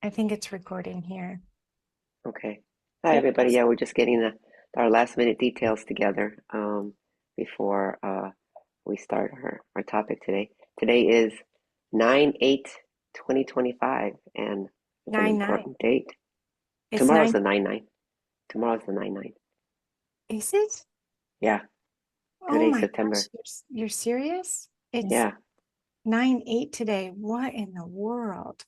I think it's recording here. Okay. Hi, Yep. everybody. Yeah, we're just getting our last minute details together before we start our topic today. Today is 9/8/2025, and it's an 9/9. important date. It's Tomorrow's nine. the 9/9. Tomorrow's the 9/9. Is it? Yeah, Oh today's my gosh, September. you're serious? It's Yeah, 9/8 today. What in the world?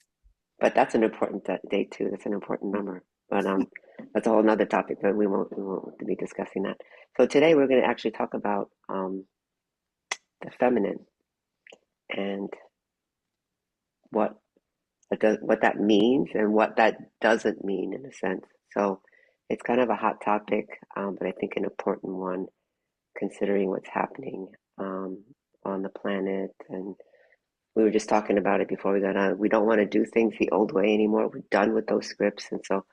but that's an important date too. That's an important number. But that's a whole nother topic, but we won't be discussing that. So today we're going to actually talk about the feminine and what what that means and what that doesn't mean in a sense. So it's kind of a hot topic, but I think an important one considering what's happening on the planet. And we were just talking about it before we got on. We don't want to do things the old way anymore. We're done with those scripts. And so,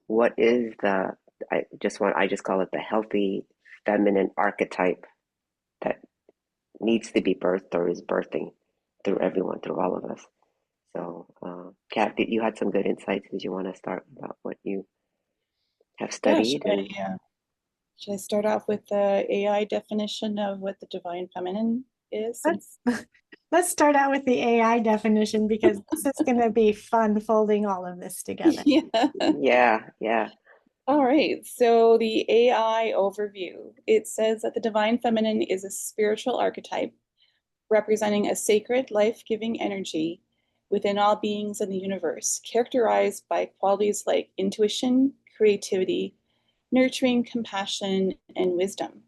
what is I just call it the healthy feminine archetype that needs to be birthed or is birthing through everyone, through all of us. So, Kat, you had some good insights. Did you want to start about what you have Yeah, studied? And should I start off with the AI definition of what the divine feminine is? Let's Since let's start out with the AI definition because this is going to be fun folding all of this together. yeah. yeah, yeah, All right. So the AI overview, it says that the divine feminine is a spiritual archetype representing a sacred, life-giving energy within all beings in the universe, characterized by qualities like intuition, creativity, nurturing, compassion, and wisdom.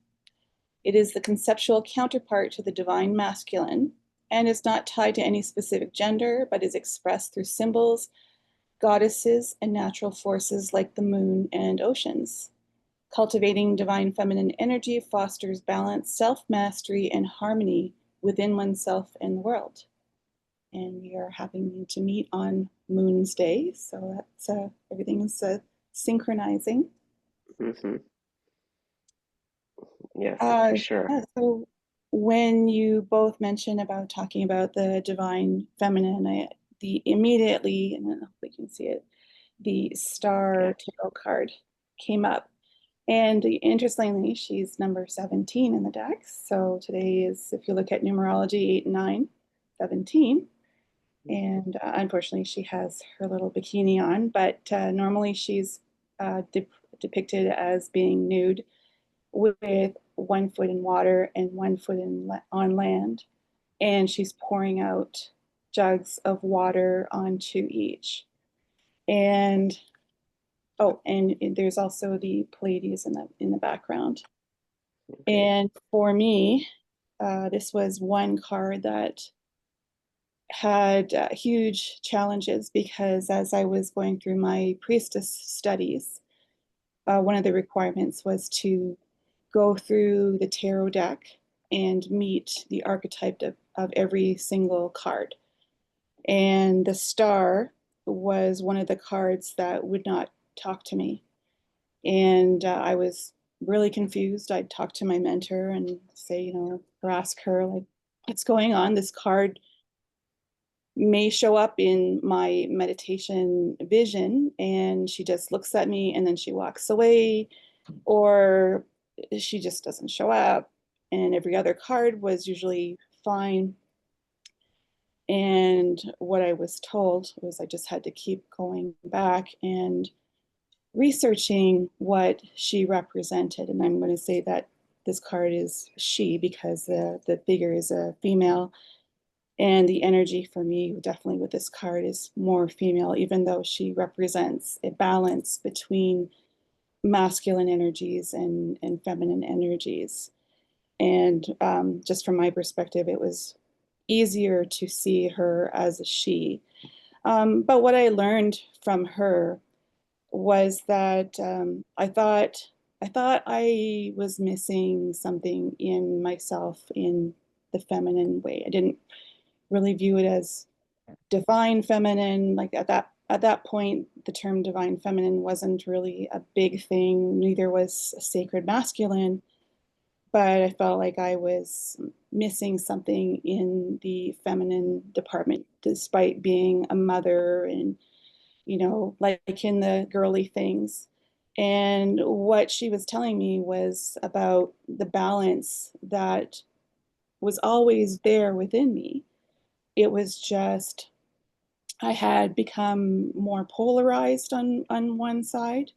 It is the conceptual counterpart to the divine masculine and is not tied to any specific gender, but is expressed through symbols, goddesses, and natural forces like the moon and oceans. Cultivating divine feminine energy fosters balance, self-mastery, and harmony within oneself and the world. And we are happening to meet on Moon's Day, so that's everything is synchronizing. hmm yes, for sure. Yeah, so when you both mentioned about talking about the divine feminine, the immediately, and then hopefully you can see it, the Okay, star tarot card came up. And interestingly, she's number 17 in the deck. So today is, if you look at numerology, 8, 9, 17. And unfortunately, she has her little bikini on, but normally she's depicted as being nude with 1 foot in water and 1 foot on land. And she's pouring out jugs of water onto each. And oh, and there's also the Pleiades in the background. okay, And for me, this was one card that had huge challenges because as I was going through my priestess studies, one of the requirements was to go through the tarot deck and meet the archetype of every single card. And the star was one of the cards that would not talk to me. And I was really confused. I'd talk to my mentor and say, or ask her, like, what's going on? This card may show up in my meditation vision, and she just looks at me and then she walks away, or she just doesn't show up. And every other card was usually fine. And what I was told was I just had to keep going back and researching what she represented. And I'm going to say that this card is she because the figure is a female. And the energy for me, definitely with this card, is more female, even though she represents a balance between masculine energies and feminine energies. And just from my perspective, it was easier to see her as a she. But what I learned from her was that I thought I was missing something in myself in the feminine way. I didn't really view it as divine feminine. Like at that point, the term divine feminine wasn't really a big thing. Neither was sacred masculine. But I felt like I was missing something in the feminine department, despite being a mother and like in the girly things. And what she was telling me was about the balance that was always there within me. It was just, I had become more polarized on one side,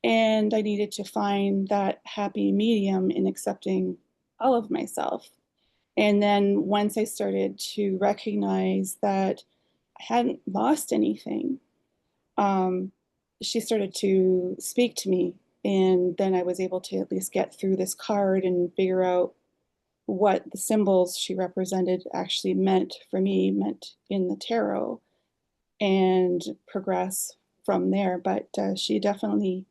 and I needed to find that happy medium in accepting all of myself. And then once I started to recognize that I hadn't lost anything, um, she started to speak to me. And then I was able to at least get through this card and figure out what the symbols she represented actually meant for me, meant in the tarot, and progress from there. But she definitely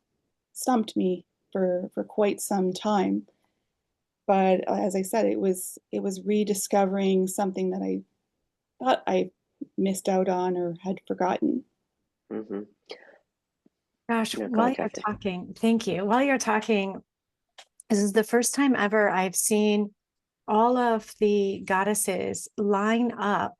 stumped me for quite some time. But as I said, it was rediscovering something that I thought I missed out on or had forgotten. Mm-hmm. Gosh, No, go while ahead, you're Chastity. talking, thank you. While you're talking, this is the first time ever I've seen all of the goddesses line up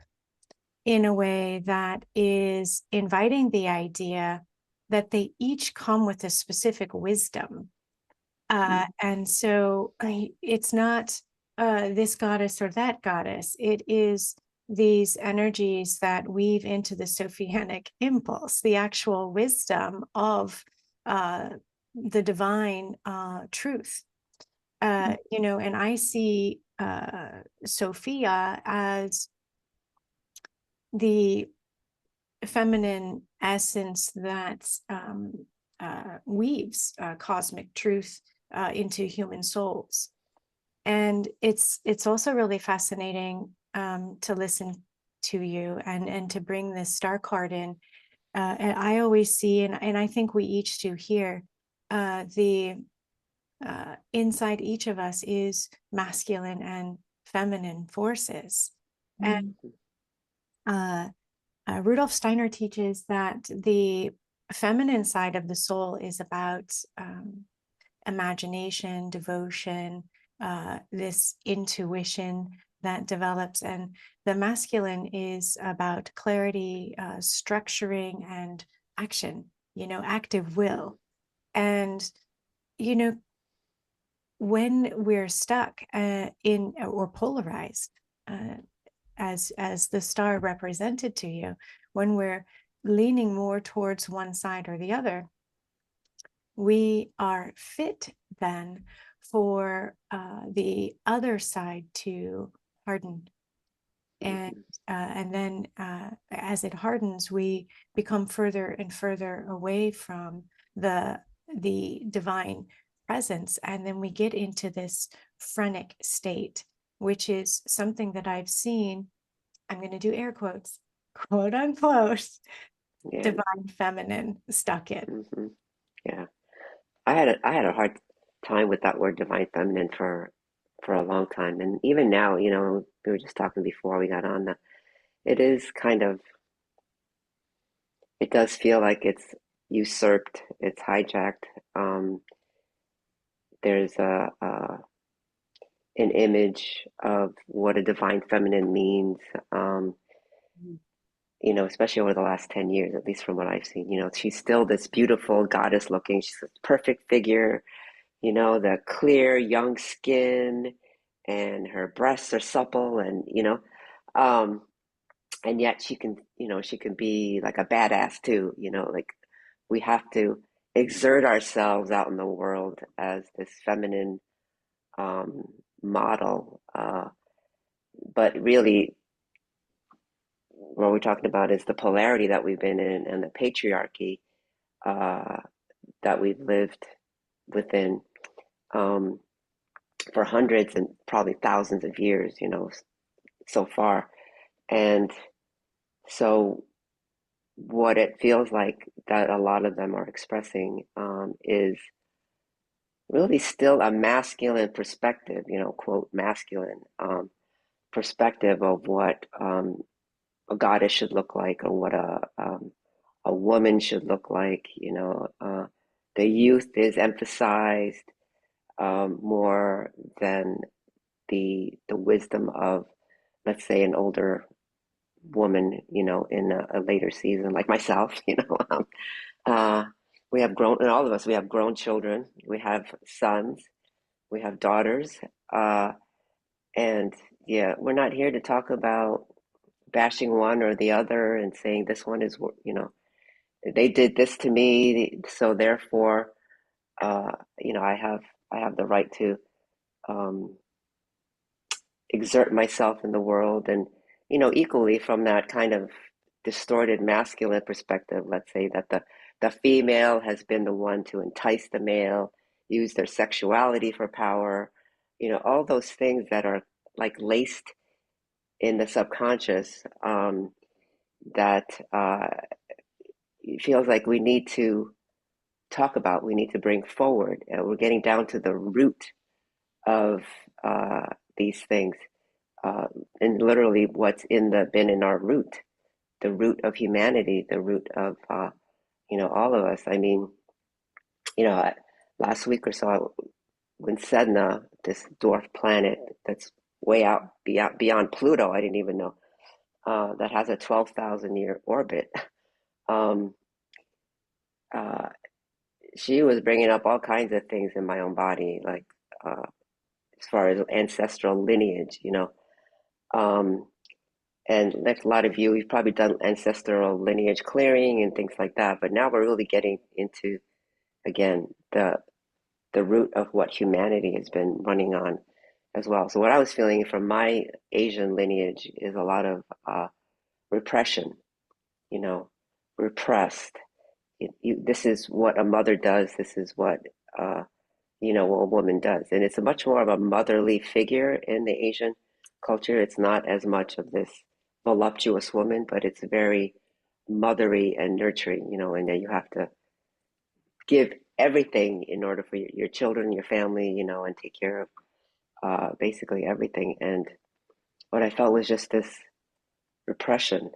in a way that is inviting the idea that they each come with a specific wisdom. And so it's not this goddess or that goddess. It is these energies that weave into the Sophianic impulse, the actual wisdom of the divine truth. And I see Sophia as the feminine essence that weaves cosmic truth into human souls. And it's also really fascinating to listen to you and to bring this star card in. And I always see, and I think we each do here, the inside each of us is masculine and feminine forces. And Rudolf Steiner teaches that the feminine side of the soul is about imagination, devotion, this intuition that develops, and the masculine is about clarity, structuring, and action, active will. And, when we're stuck in or polarized, as the star represented to you, when we're leaning more towards one side or the other, we are fit then for the other side to harden. And then as it hardens, we become further and further away from the divine presence. And then we get into this phrenic state, which is something that I've seen, I'm going to do air quotes, quote unquote, Yeah. divine feminine stuck in. Mm-hmm. Yeah. I had a hard time with that word divine feminine for a long time, and even now, we were just talking before we got on that it is kind of, it does feel like it's usurped, it's hijacked. There's an image of what a divine feminine means, especially over the last 10 years, at least from what I've seen. She's still this beautiful goddess looking, she's a perfect figure, the clear young skin, and her breasts are supple, um, and yet she can be like a badass too, like we have to exert ourselves out in the world as this feminine um, model. But really, what we're talking about is the polarity that we've been in and the patriarchy uh, that we've lived within um, for hundreds and probably thousands of years, so far. And so, what it feels like that a lot of them are expressing is really still a masculine perspective, quote, masculine perspective of what a goddess should look like, or what a woman should look like. The youth is emphasized more than the wisdom of, let's say, an older woman, in a later season, like myself, uh, we have grown, and all of us, we have grown children, we have sons, we have daughters, and yeah, we're not here to talk about bashing one or the other and saying this one is, they did this to me, so therefore, uh, I have the right to um, exert myself in the world, and equally from that kind of distorted masculine perspective, let's say that the female has been the one to entice the male, use their sexuality for power, all those things that are like laced in the subconscious, that it feels like we need to talk about, we need to bring forward. We're getting down to the root of these things, uh, and literally what's been in our root, the root of humanity, the root of all of us. I mean, last week or so, when Sedna, this dwarf planet that's way out beyond Pluto, I didn't even know, that has a 12,000-year orbit. Um, uh, she was bringing up all kinds of things in my own body, like as far as ancestral lineage, Um, and like a lot of you, you've probably done ancestral lineage clearing and things like that. But now we're really getting into, again, the root of what humanity has been running on as well. So what I was feeling from my Asian lineage is a lot of repression, you know, repressed. This is what a mother does. This is what what a woman does, and it's a much more of a motherly figure in the Asian culture. It's not as much of this voluptuous woman, but it's very mothery and nurturing, and then you have to give everything in order for your children, your family, and take care of basically everything. And what I felt was just this repression,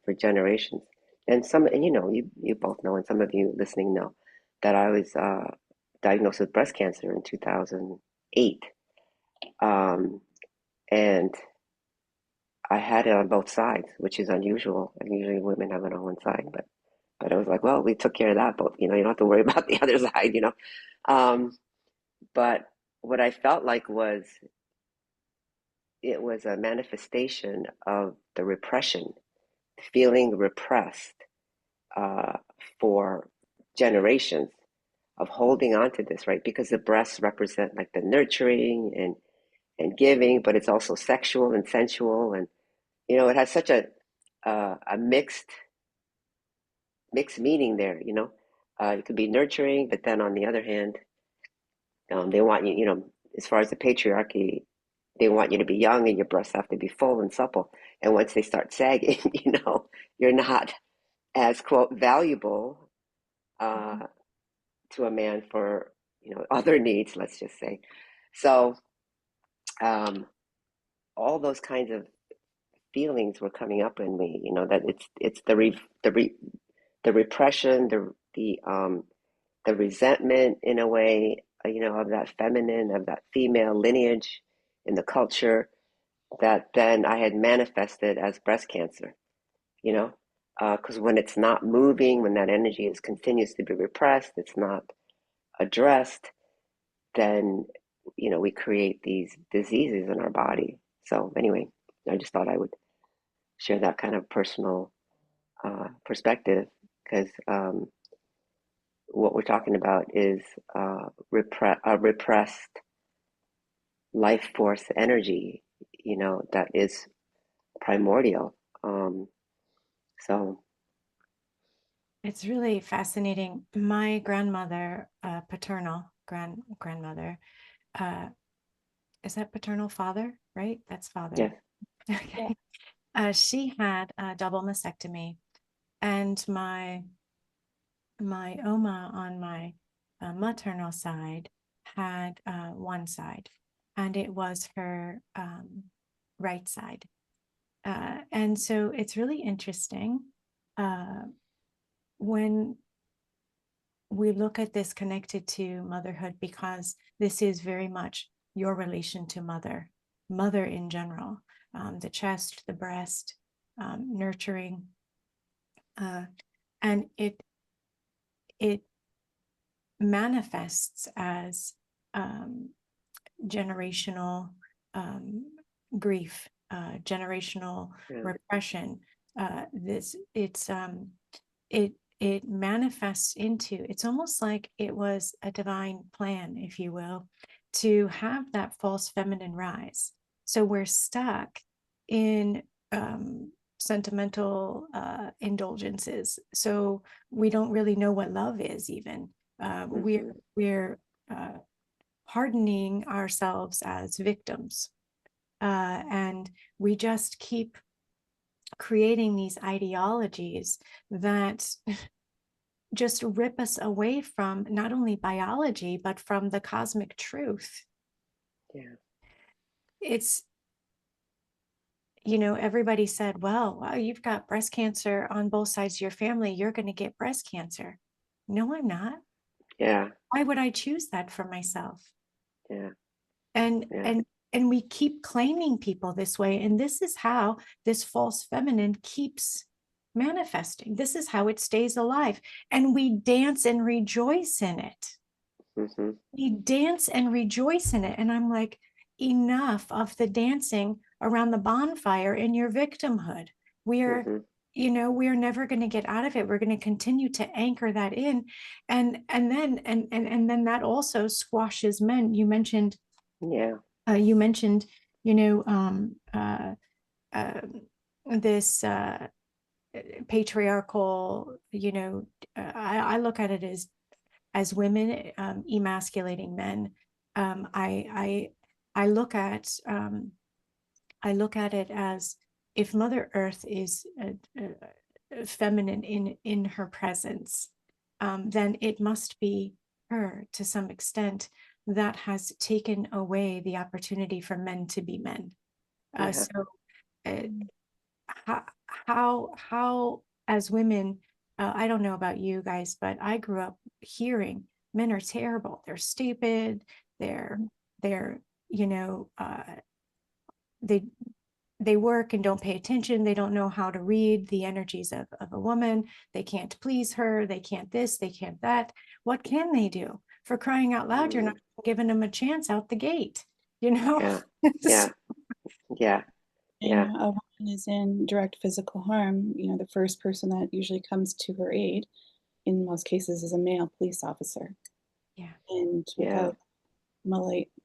for generations. And you both know, and some of you listening know, that I was diagnosed with breast cancer in 2008. And I had it on both sides, which is unusual. And usually women have it on one side, but I was like, well, we took care of that, but you don't have to worry about the other side. Um, but what I felt like was it was a manifestation of the repression, feeling repressed uh, for generations of holding on to this, right? Because the breasts represent like the nurturing and giving, but it's also sexual and sensual, and it has such a mixed meaning there. It could be nurturing, but then on the other hand, they want you, as far as the patriarchy, they want you to be young and your breasts have to be full and supple. And once they start sagging, you're not as quote valuable to a man for other needs, let's just say. So um, all those kinds of feelings were coming up in me, that it's the repression, the resentment in a way, of that feminine, of that female lineage in the culture, that then I had manifested as breast cancer, because when it's not moving, when that energy continues to be repressed, it's not addressed, then we create these diseases in our body. So anyway, I just thought I would share that kind of personal perspective, because what we're talking about is repressed life force energy, that is primordial. So It's really fascinating. My grandmother, paternal grandmother, uh, is that paternal father, right? That's father. yeah, Okay. She had a double mastectomy, and my Oma on my maternal side had one side, and it was her right side. And so it's really interesting when we look at this connected to motherhood, because this is very much your relation to mother in general, the chest, the breast, nurturing, and it manifests as generational grief, generational repression. It manifests into, it's almost like it was a divine plan, if you will, to have that false feminine rise. So we're stuck in sentimental indulgences. So we don't really know what love is even. We're hardening ourselves as victims. And we just keep creating these ideologies that just rip us away from not only biology, but from the cosmic truth. Yeah. It's, you know, everybody said, well, wow, you've got breast cancer on both sides of your family. You're going to get breast cancer. No, I'm not. Yeah. Why would I choose that for myself? Yeah. And we keep claiming people this way. And this is how this false feminine keeps manifesting. This is how it stays alive. And we dance and rejoice in it. We dance and rejoice in it. And I'm like, enough of the dancing around the bonfire in your victimhood. We're, you know, we're never going to get out of it. We're going to continue to anchor that in. And then that also squashes men. You mentioned, you know, this patriarchal, you know, I look at it as women emasculating men. I look at it as, if Mother Earth is feminine in her presence, then it must be her, to some extent, that has taken away the opportunity for men to be men. So how as women, I don't know about you guys, but I grew up hearing men are terrible, they're stupid, they're you know, they work and don't pay attention, they don't know how to read the energies of a woman, they can't please her, they can't this, they can't that. What can they do? For crying out loud, you're not giving them a chance out the gate, you know? And a woman is in direct physical harm, you know, the first person that usually comes to her aid in most cases is a male police officer. And without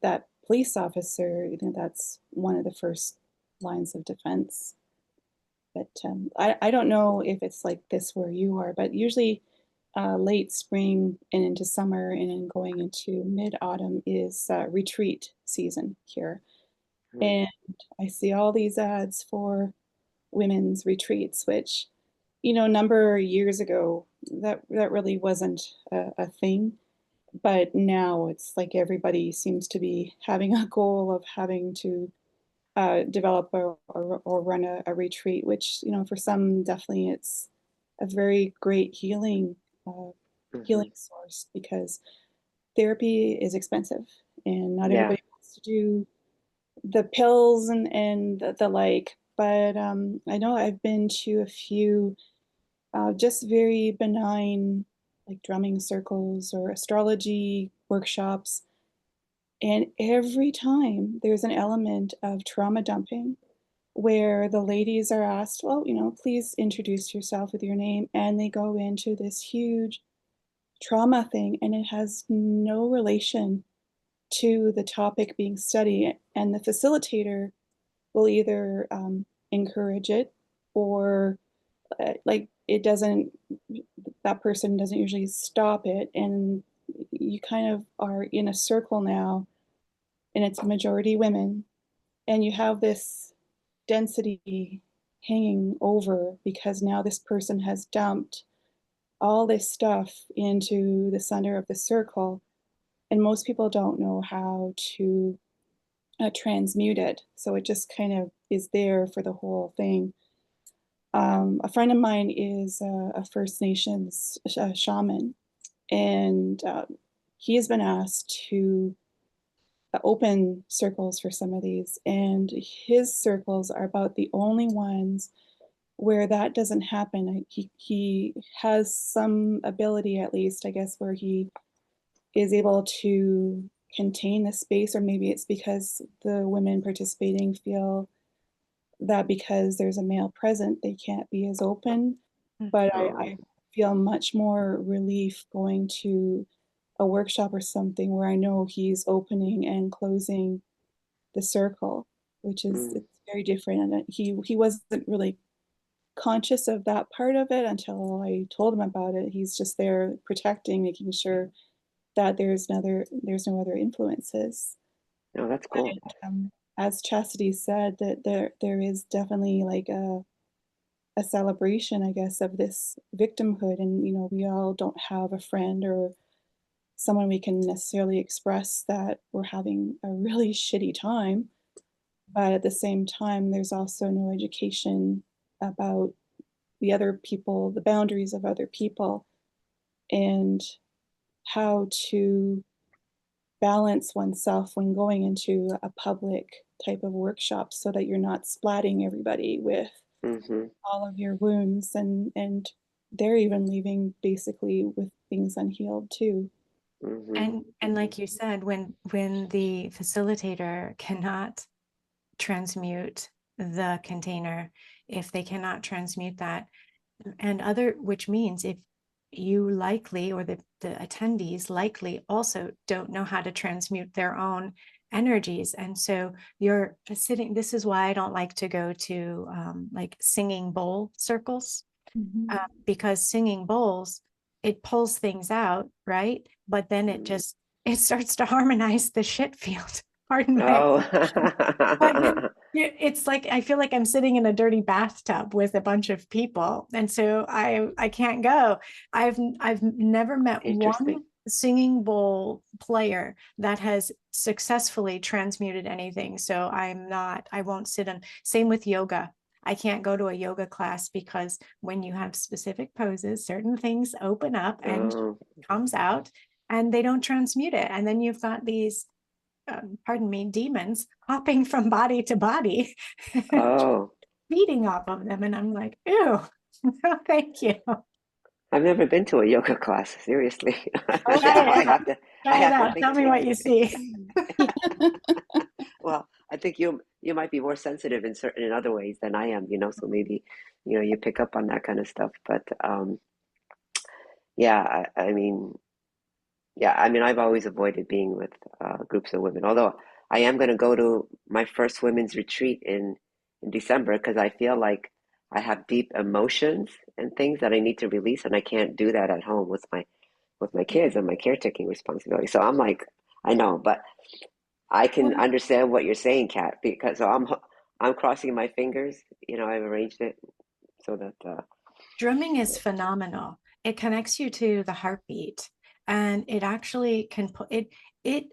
that police officer, you know, that's one of the first lines of defense. But I don't know if it's like this where you are, but usually late spring and into summer and then going into mid-autumn is retreat season here. And I see all these ads for women's retreats, which, you know, a number of years ago, that really wasn't a thing. But now it's like everybody seems to be having a goal of having to develop or run a retreat, which, you know, for some definitely it's a very great healing source, because therapy is expensive and not everybody wants to do the pills and the like. But I know I've been to a few just very benign, like drumming circles or astrology workshops. And every time there's an element of trauma dumping where the ladies are asked, well, you know, please introduce yourself with your name. And they go into this huge trauma thing, and it has no relation to the topic being studied. And the facilitator will either encourage it or like it doesn't, that person doesn't usually stop it. And you kind of are in a circle now, and it's majority women, and you have this density hanging over because now this person has dumped all this stuff into the center of the circle, and most people don't know how to transmute it. So it just kind of is there for the whole thing. A friend of mine is a First Nations shaman, and he has been asked to open circles for some of these, and his circles are about the only ones where that doesn't happen, he has some ability, at least, I guess, where he is able to contain the space, or maybe it's because the women participating feel that because there's a male present, they can't be as open. But I feel much more relief going to a workshop or something where I know he's opening and closing the circle, which is it's very different. And he wasn't really conscious of that part of it until I told him about it. He's just there protecting, making sure that there's no other influences. No, that's cool. And, as Chastity said, that there is definitely like a celebration, I guess, of this victimhood, and we all don't have a friend or someone we can necessarily express that we're having a really shitty time, but at the same time there's also no education about the other people, the boundaries of other people, and how to balance oneself when going into a public type of workshop so that you're not splatting everybody with all of your wounds, and they're even leaving basically with things unhealed too. And like you said, when the facilitator cannot transmute the container, if they cannot transmute that, and which means if you likely, or the attendees likely also don't know how to transmute their own energies. And so you're sitting, this is why I don't like to go to like singing bowl circles, because singing bowls, it pulls things out, right? But then it starts to harmonize the shit field. Pardon my but it's like I feel like I'm sitting in a dirty bathtub with a bunch of people, and so I can't go. I've never met one singing bowl player that has successfully transmuted anything. So I won't sit in. Same with yoga. I can't go to a yoga class because when you have specific poses, certain things open up and comes out, and they don't transmute it, and then you've got these pardon me, demons hopping from body to body, feeding off of them. And I'm like, ew, no, thank you. I've never been to a yoga class, seriously. I have to tell me what you see. Well, I think you might be more sensitive in other ways than I am, so maybe, you pick up on that kind of stuff. But yeah, I mean, I've always avoided being with groups of women, although I am going to go to my first women's retreat in December, because I feel like I have deep emotions and things that I need to release, and I can't do that at home with my kids and my caretaking responsibility. So I'm like, I know, but I can understand what you're saying, Kat, because I'm crossing my fingers. I've arranged it so that drumming is phenomenal. It connects you to the heartbeat, and it actually it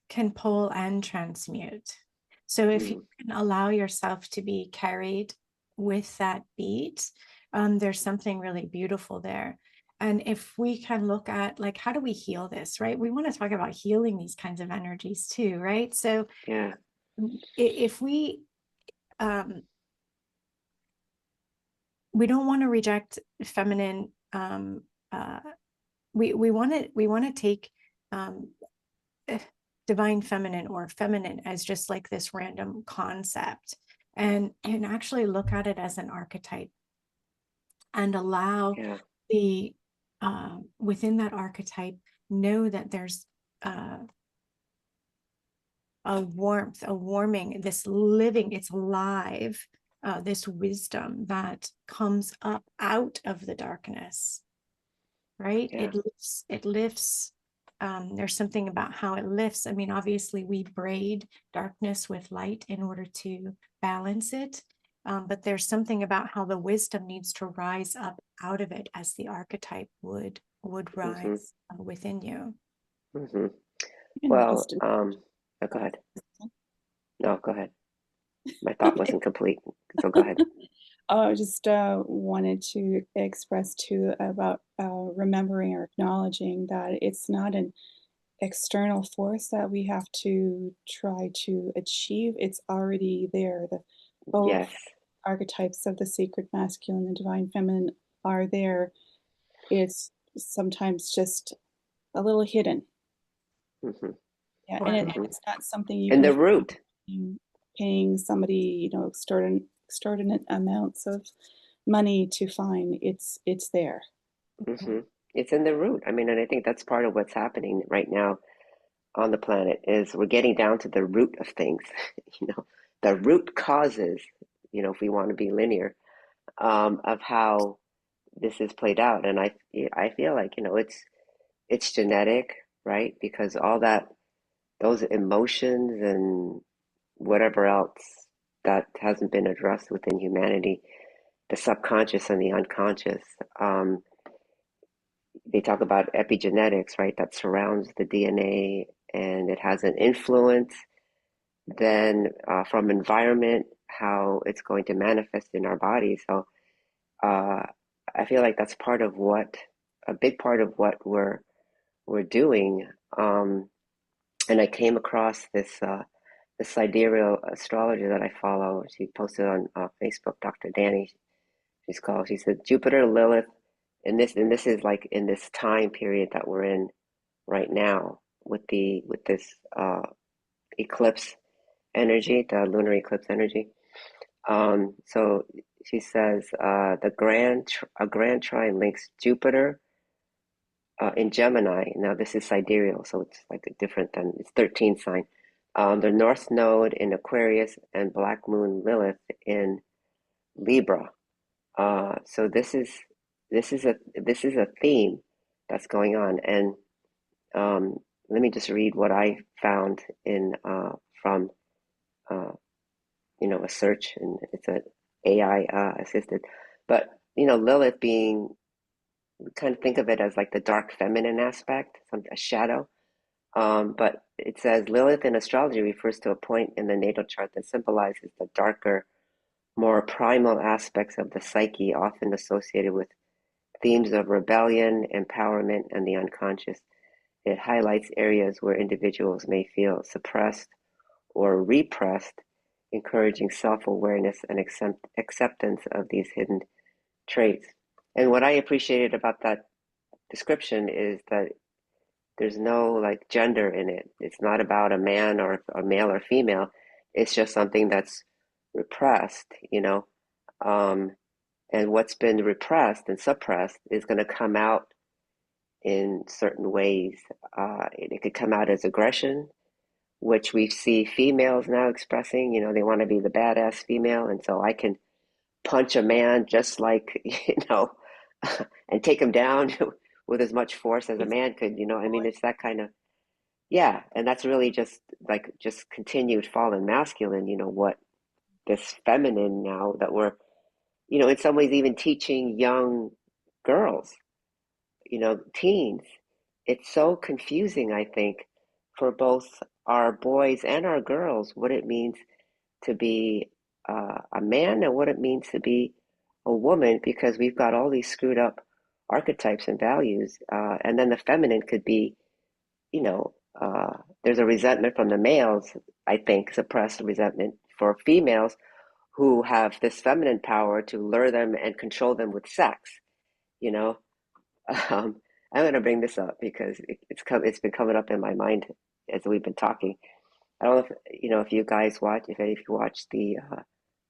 can pull and transmute. So if you can allow yourself to be carried with that beat, there's something really beautiful there. And if we can look at like, how do we heal this, right? We want to talk about healing these kinds of energies too, right? So yeah, if we don't want to reject feminine, we want to take divine feminine or feminine as just like this random concept, and actually look at it as an archetype, and allow the within that archetype, know that there's a warmth, a warming, this living, it's alive, this wisdom that comes up out of the darkness, right? It lifts. There's something about how it lifts. I mean, obviously we braid darkness with light in order to balance it. But there's something about how the wisdom needs to rise up out of it, as the archetype would rise within you. Well, go ahead. No, go ahead. My thought wasn't complete, so go ahead. I just wanted to express too about remembering or acknowledging that it's not an external force that we have to try to achieve. It's already there. Both archetypes of the sacred masculine and divine feminine are there, it's sometimes just a little hidden. Mm-hmm. Yeah, Wow. and it's not something you And can the root. paying somebody, extraordinary amounts of money to find. It's there. Mm-hmm. It's in the root. I mean, and I think that's part of what's happening right now on the planet is we're getting down to the root of things, the root causes, if we want to be linear, of how this is played out. And I feel like, it's genetic, right? Because all those emotions and whatever else that hasn't been addressed within humanity, the subconscious and the unconscious. They talk about epigenetics, right? That surrounds the DNA and it has an influence then from environment, how it's going to manifest in our body. So uh, I feel like that's a big part of what we're doing. And I came across this sidereal astrologer that I follow. She posted on Facebook, Dr. Danny. She said Jupiter, Lilith, and this is like in this time period that we're in right now with this eclipse energy, the lunar eclipse energy. So she says a grand trine links Jupiter in Gemini. Now this is sidereal, so it's like a different than it's 13th sign. The North Node in Aquarius and Black Moon Lilith in Libra. So this is a theme that's going on, and let me just read what I found in from uh, a search, and it's an AI assisted. But Lilith being, kind of think of it as like the dark feminine aspect, a shadow. But it says Lilith in astrology refers to a point in the natal chart that symbolizes the darker, more primal aspects of the psyche, often associated with themes of rebellion, empowerment, and the unconscious. It highlights areas where individuals may feel suppressed or repressed, encouraging self-awareness and acceptance of these hidden traits. And what I appreciated about that description is that there's no like gender in it. It's not about a man or a male or female. It's just something that's repressed, um, and what's been repressed and suppressed is going to come out in certain ways. It could come out as aggression, which we see females now expressing. They want to be the badass female, and so I can punch a man just like, and take him down with as much force as a man could. I mean, it's that kind of, yeah, and that's really just continued fallen masculine. What this feminine now that we're, in some ways even teaching young girls, teens. It's so confusing, I think, for both our boys and our girls, what it means to be a man and what it means to be a woman, because we've got all these screwed up archetypes and values. And then the feminine could be, you know, uh, there's a resentment from the males, I think, suppressed resentment for females who have this feminine power to lure them and control them with sex, you know. Um, I'm going to bring this up because it's been coming up in my mind as we've been talking. I don't know if you guys watch, if any of you watched the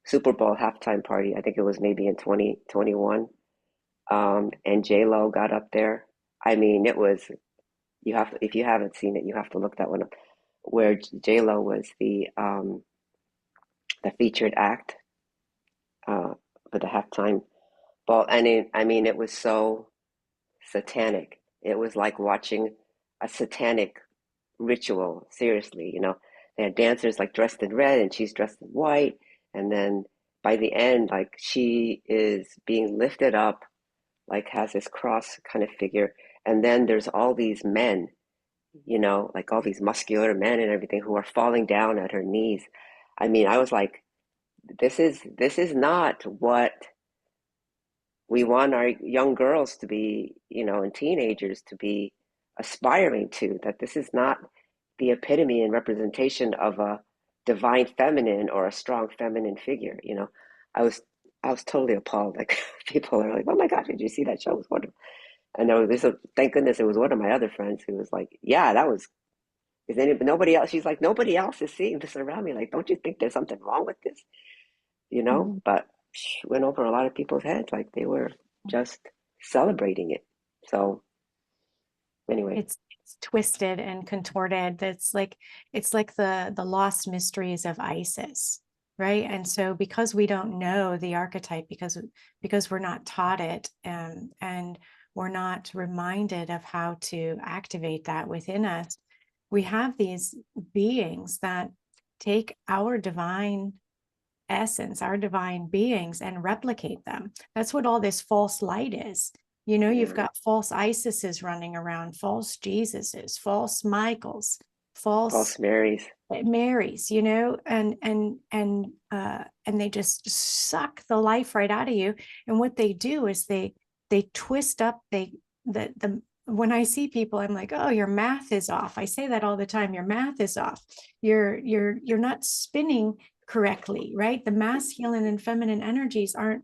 Super Bowl halftime party. I think it was maybe in 2021. And J Lo got up there. I mean, it was, you have to, if you haven't seen it, you have to look that one up. Where J Lo was the featured act for the halftime ball, and I mean, it was so satanic. It was like watching a satanic ritual. Seriously, they had dancers like dressed in red, and she's dressed in white, and then by the end, like she is being lifted up, like has this cross kind of figure, and then there's all these men, like all these muscular men and everything who are falling down at her knees. I mean, I was like, this is not what we want our young girls to be, and teenagers to be aspiring to, that this is not the epitome and representation of a divine feminine or a strong feminine figure. I was totally appalled. Like people are like, "Oh my gosh, did you see that show? It was wonderful." And there was this. Thank goodness it was one of my other friends who was like, "Yeah, that was." Is any nobody else? She's like, nobody else is seeing this around me. Like, don't you think there's something wrong with this? You know? Mhm. But went over a lot of people's heads. Like they were just celebrating it. So anyway, It's twisted and contorted. It's like the lost mysteries of Isis, right? And so because we don't know the archetype, because we're not taught it, and we're not reminded of how to activate that within us, we have these beings that take our divine essence, our divine beings, and replicate them. That's what all this false light is. You know, you've yeah, got false Isises running around, false Jesuses, false Michaels, false false Marys. Marys, you know, and they just suck the life right out of you. And what they do is they twist up the when I see people, I'm like, oh, your math is off. I say that all the time. Your math is off. You're not spinning correctly, right? The masculine and feminine energies aren't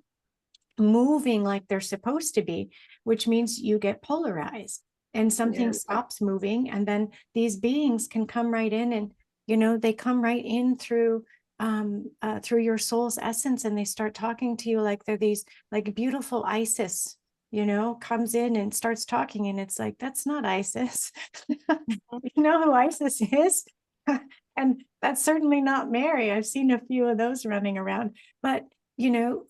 moving like they're supposed to be, which means you get polarized and something Yeah, stops moving. And then these beings can come right in, and, you know, they come right in through your soul's essence, and they start talking to you like they're these like beautiful Isis, you know, comes in and starts talking. And it's like, that's not Isis. You know who Isis is? And that's certainly not Mary. I've seen a few of those running around. But you know,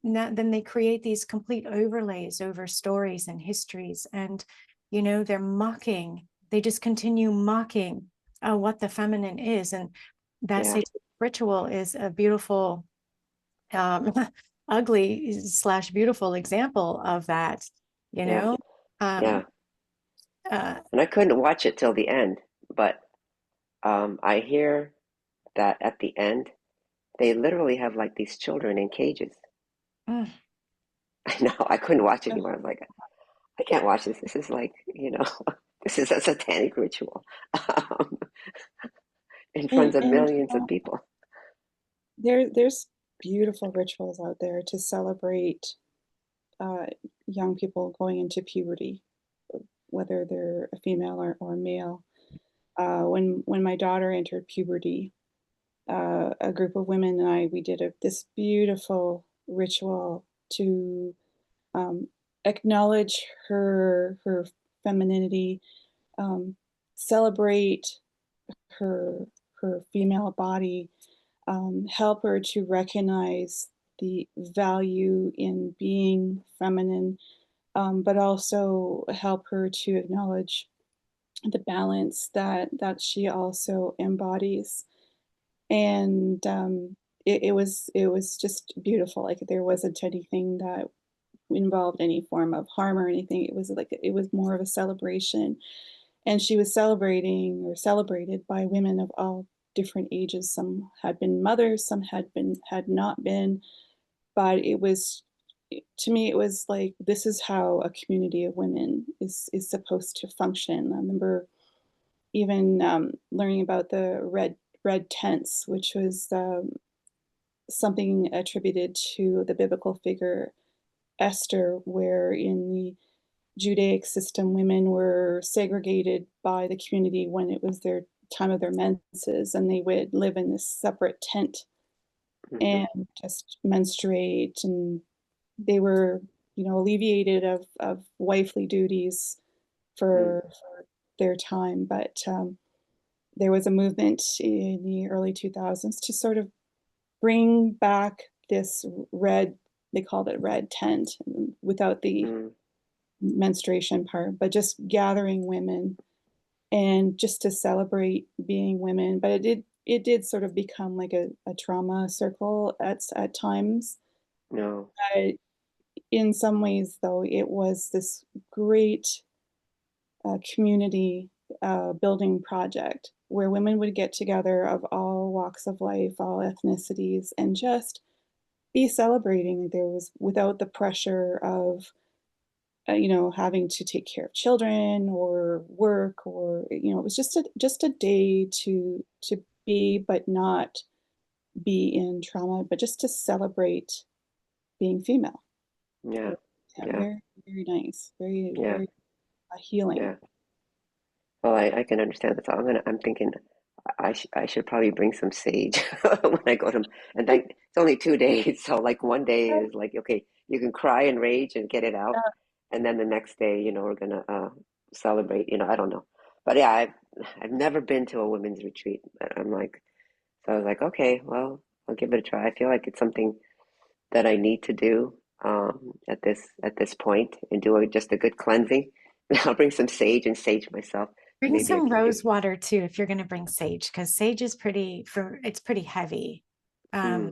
then they create these complete overlays over stories and histories, and you know, they're mocking. They just continue mocking what the feminine is, and that yeah, satanic ritual is a beautiful, um, ugly slash beautiful example of that. You yeah, know, yeah. um, uh, And I couldn't watch it till the end, but I hear that at the end they literally have like these children in cages. mm, I know I couldn't watch it anymore. I was like, I can't watch this. This is like, this is a satanic ritual um, in front of And millions of people. there's beautiful rituals out there to celebrate uh, young people going into puberty, whether they're a female or male. When my daughter entered puberty, a group of women and we did this beautiful ritual to um, acknowledge her femininity, um, celebrate her her female body, help her to recognize the value in being feminine, but also help her to acknowledge the balance that she also embodies. And it was just beautiful. Like there wasn't anything that involved any form of harm or anything. It was more of a celebration, and she was celebrating or celebrated by women of all different ages. Some had been mothers, some had not been, but it was, to me, it was like, this is how a community of women is supposed to function. I remember even learning about the red tents, which was something attributed to the biblical figure Esther, where in the Judaic system, women were segregated by the community when it was their time of their menses, and they would live in this separate tent Hmm. and just menstruate, and they were, alleviated of wifely duties Mm. for their time. But there was a movement in the early 2000s to sort of bring back this red, they called it red tent, without the Mm. menstruation part, but just gathering women and just to celebrate being women. But it did sort of become like a trauma circle at times. No. But in some ways, though, it was this great community building project where women would get together of all walks of life, all ethnicities, and just be celebrating. There was, without the pressure of having to take care of children or work, or it was just a day to be, but not be in trauma, but just to celebrate being female. Yeah. Yeah, Yeah. very, very nice. Very, Yeah. very healing. Yeah. Well, I can understand that. So I'm thinking I should probably bring some sage when I go to, and then it's only 2 days. So like one day is like, okay, you can cry and rage and get it out. Yeah. And then the next day, we're gonna celebrate, I don't know. But yeah, I've never been to a women's retreat. But I'm like, so I was like, okay, well, I'll give it a try. I feel like it's something that I need to do at this point and do just a good cleansing. I'll bring some sage and sage myself. Bring Maybe I some can do. rose water too if you're going to bring sage, because sage is it's pretty heavy. Hmm.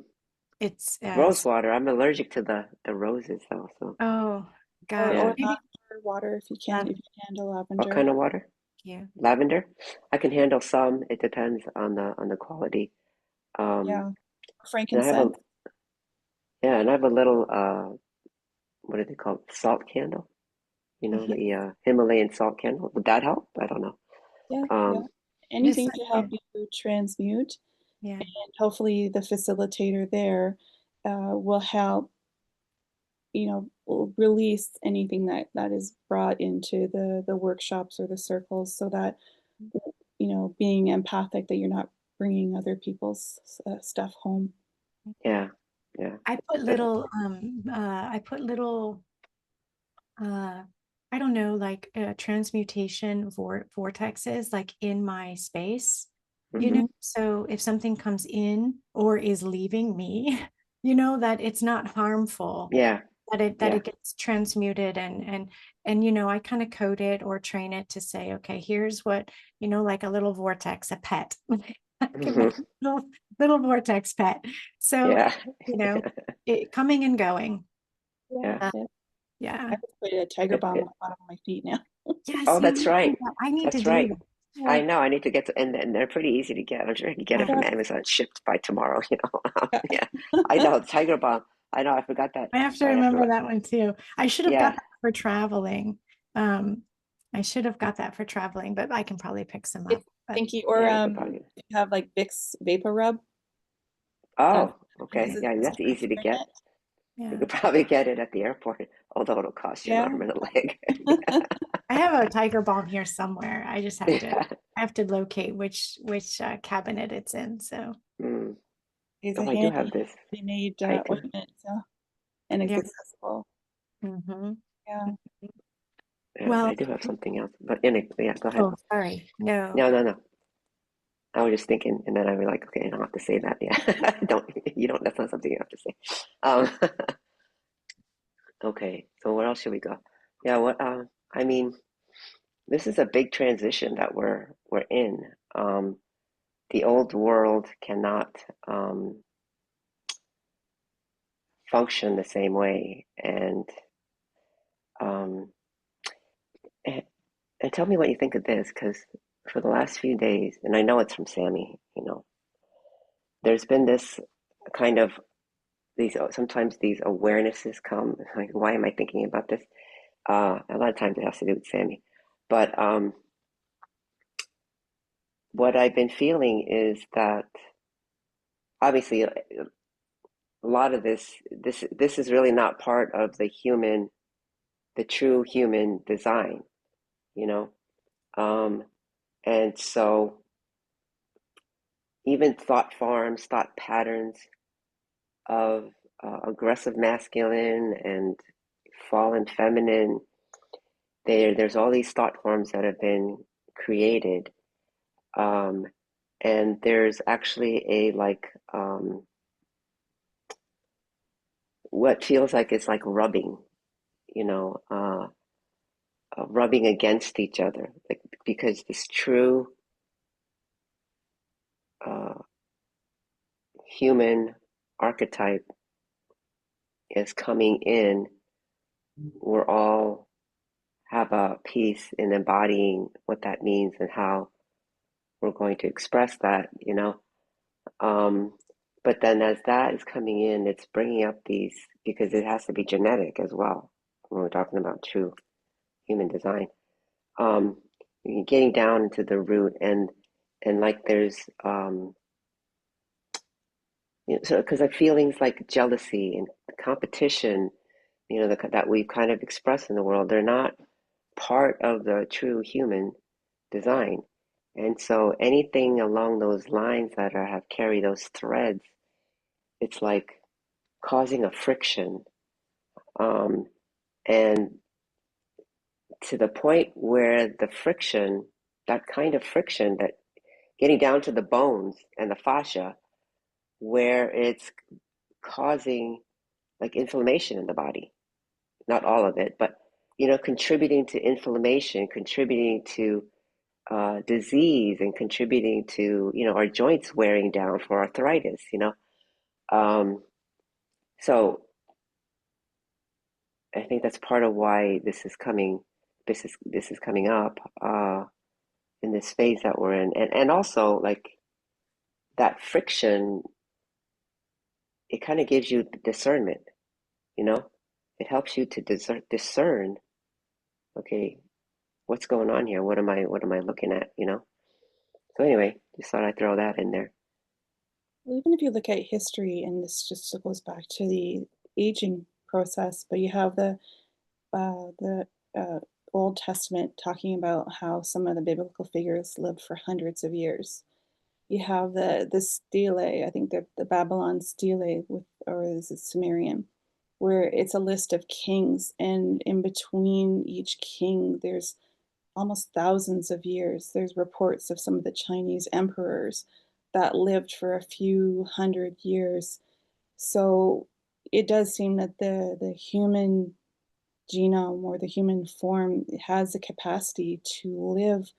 It's Rose water. I'm allergic to the roses though. So oh Or gosh, yeah. maybe lavender water if you can, love if you can handle What lavender. kind of water? you. Lavender. I can handle some. It depends on the quality. Um, Yeah. and I have a Frankincense. yeah, and I have a little what are they called? Salt candle. Yeah. The Himalayan salt candle. Would that help? I don't know. Yeah. Yeah. Um, Just Anything to help you transmute. yeah. And hopefully the facilitator there will help, will release anything that is brought into the workshops or the circles, so that, being empathic, that you're not bringing other people's stuff home. yeah, yeah. I put But little uh I don't know, like transmutation vortexes like in my space, mhm. so if something comes in or is leaving me, that it's not harmful, Yeah, that yeah. it gets transmuted, and I kind of code it or train it to say, okay, here's what, like a little vortex, a pet. I can Hmm. make a little vortex pet. So, Yeah, it coming and going. Yeah, yeah. Uh, yeah. I yeah. just put a tiger It, balm on it, the bottom of my feet now. Yes, oh, you that's need to do right. that. I need to That's do right. that. Yeah. I know. I need to get to, and they're pretty easy to get. I'm sure I can get it Yeah. from Yeah. Amazon shipped by tomorrow. Yeah, I know. Tiger Balm. I know. I forgot that. I have to I have to. remember that one too. I should have got Yeah, that for traveling. Um, I should have got that for traveling, but I can probably pick some up. It's But stinky. Or yeah. You could probably. you have like Vicks Vapor Rub. That Oh, has okay. a Yeah, that's distort easy to in get. it. You yeah, could probably get it at the airport, although it'll cost you an Yeah. arm and a leg. I have a tiger balm here somewhere. I just have to Yeah. locate which cabinet it's in. So Mm. It's a Oh, I do have handy this made Titan. ointment, so, and it's yeah. accessible. Hmm. Yeah. Yeah, I Well, do have something else. But anyway, yeah, go ahead. oh, sorry. No. No, no, no. I was just thinking, and then I was like, okay, I don't have to say that. Yeah, don't you don't. That's not something you have to say. Okay, so where else should we go? Yeah, what? I mean, this is a big transition that we're in. The old world cannot function the same way, um, and and tell me what you think of this, because for the last few days, and I know it's from Sammy, there's been this kind of these sometimes these awarenesses come like, why am I thinking about this? A lot of times it has to do with Sammy, but what I've been feeling is that obviously a lot of this is really not part of the true human design, you know. Um, and so even thought forms, thought patterns of aggressive masculine and fallen feminine, there's all these thought forms that have been created, um, and there's actually a like what feels like it's like rubbing, you know, rubbing against each other, like because this true uh, human archetype is coming in. We're all have a piece in embodying what that means and how we're going to express that. Um, but then as that is coming in, it's bringing up these because it has to be genetic as well when we're talking about true human design. Um, getting down into the root and like there's So because of feelings like jealousy and competition, that we've kind of expressed in the world, they're not part of the true human design. And so anything along those lines that have carry those threads, it's like causing a friction. And to the point where the friction, that kind of friction, that getting down to the bones and the fascia, where it's causing like inflammation in the body. Not all of it, but contributing to inflammation, contributing to disease, and contributing to our joints wearing down for arthritis. So I think that's part of why this is coming. This is coming up in this phase that we're in, and also like that friction. It kind of gives you discernment. It helps you to discern. Okay, what's going on here? What am I looking at? So anyway, just thought I'd throw that in there. Well, even if you look at history, and this just goes back to the aging process, but you have the Old Testament talking about how some of the biblical figures lived for hundreds of years. You have the stele, I think the Babylon stele, or is it Sumerian, where it's a list of kings, and in between each king, there's almost thousands of years. There's reports of some of the Chinese emperors that lived for a few hundred years. So it does seem that the human genome, or the human form, has the capacity to live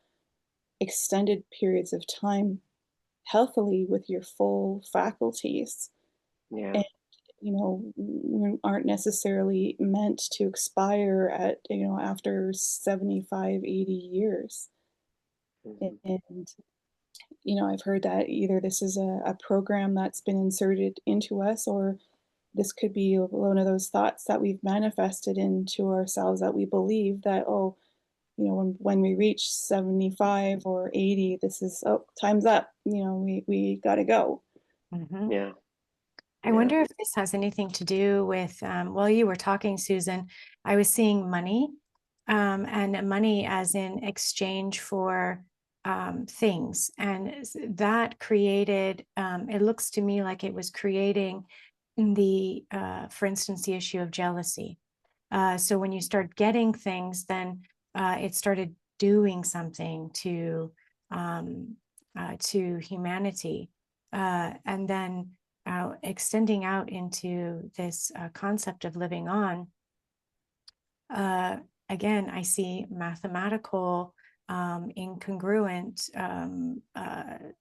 extended periods of time healthily with your full faculties. Yeah. And we aren't necessarily meant to expire at after 75, 80 years. Mm-hmm. And I've heard that either this is a program that's been inserted into us, or this could be one of those thoughts that we've manifested into ourselves, that we believe that, oh, when we reach 75 or 80, this is, oh, time's up, we got to go. Mhm. Yeah. I wonder if this has anything to do with, while you were talking, Susan, I was seeing money, and money as in exchange for things. And that created, it looks to me like it was creating for instance, the issue of jealousy. So when you start getting things, then it started doing something to humanity. And then extending out into this concept of living on, again, I see mathematical incongruent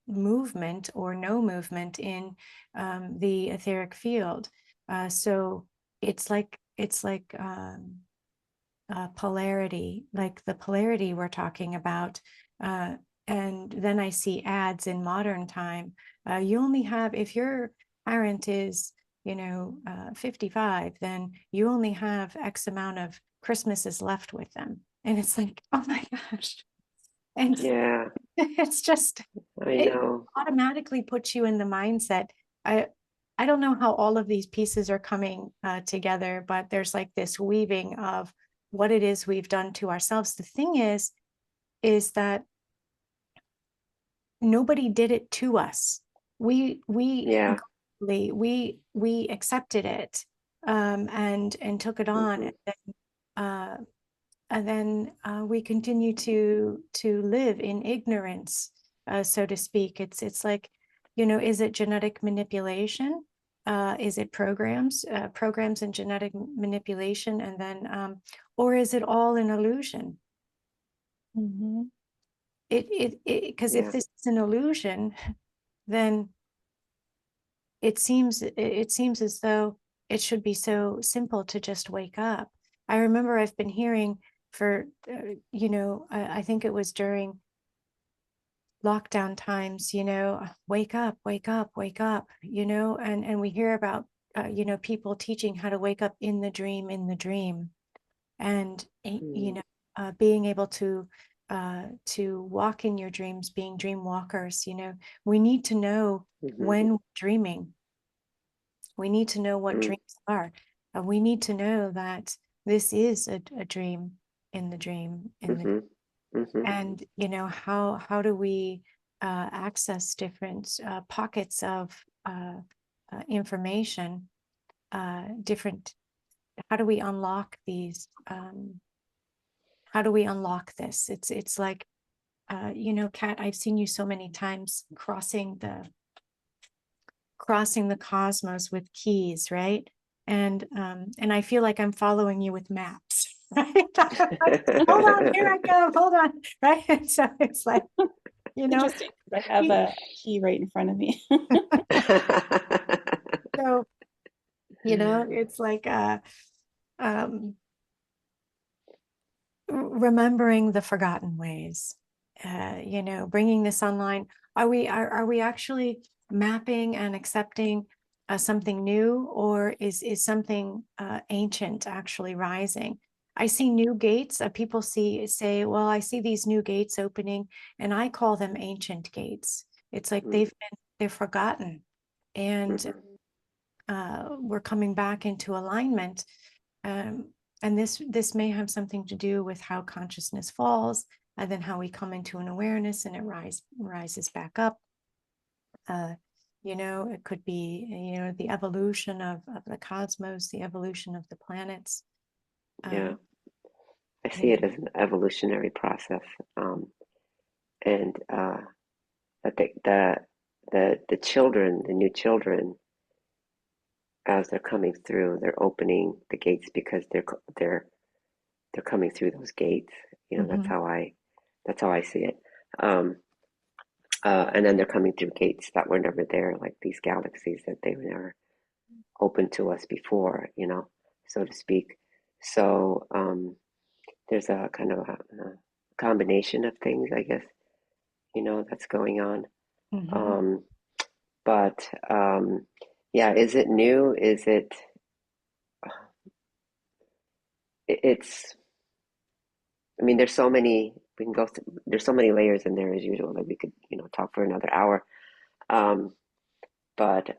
movement or no movement in the etheric field. So it's like polarity, like the polarity we're talking about. And then I see ads in modern time. You only have, if your parent is, 55, then you only have X amount of Christmases left with them. And it's like, oh my gosh. And Yeah. it's just, I it know. automatically puts you in the mindset. I don't know how all of these pieces are coming together, but there's like this weaving of what it is we've done to ourselves. The thing is that nobody did it to us. Yeah. We accepted it, and took it on, Mm-hmm. and then we continue to live in ignorance, so to speak. It's like, is it genetic manipulation? Is it programs and genetic manipulation, and then or is it all an illusion? Mm-hmm. Because if Yeah. this is an illusion, then it seems as though it should be so simple to just wake up. I remember I've been hearing for I think it was during lockdown times, wake up, wake up, wake up, and we hear about people teaching how to wake up in the dream, and Mm-hmm. being able to walk in your dreams, being dream walkers. We need to know Mm-hmm. when we're dreaming, We need to know what dreams are. We need to know that this is a dream in the dream in the and you know, how do we access different pockets of information, different, how do we unlock these, how do we unlock this? It's like, you know, Kat, I've seen you so many times crossing the cosmos with keys, right? And I feel like I'm following you with maps, right? Hold on, here I come, hold on, right? So it's like, you know, interesting. I have a key right in front of me. so, you know, it's like remembering the forgotten ways, you know, bringing this online. Are we actually mapping and accepting something new, or is something ancient actually rising? I see new gates. People say, well, I see these new gates opening, and I call them ancient gates. It's like they're forgotten, and we're coming back into alignment. And this may have something to do with how consciousness falls, and then how we come into an awareness and it rises back up. You know, it could be, you know, the evolution of the cosmos, the evolution of the planets. Yeah, I see it as an evolutionary process, and I think the children, the new children, as they're coming through, they're opening the gates because they're coming through those gates. You know, that's how I see it. And then they're coming through gates that were never there, like these galaxies that they were never open to us before, you know, so to speak. So there's a kind of a combination of things, I guess, you know, that's going on. But yeah, is it new? Is it? It's. I mean, there's so many. We can go. There's so many layers in there as usual that we could, you know, talk for another hour. But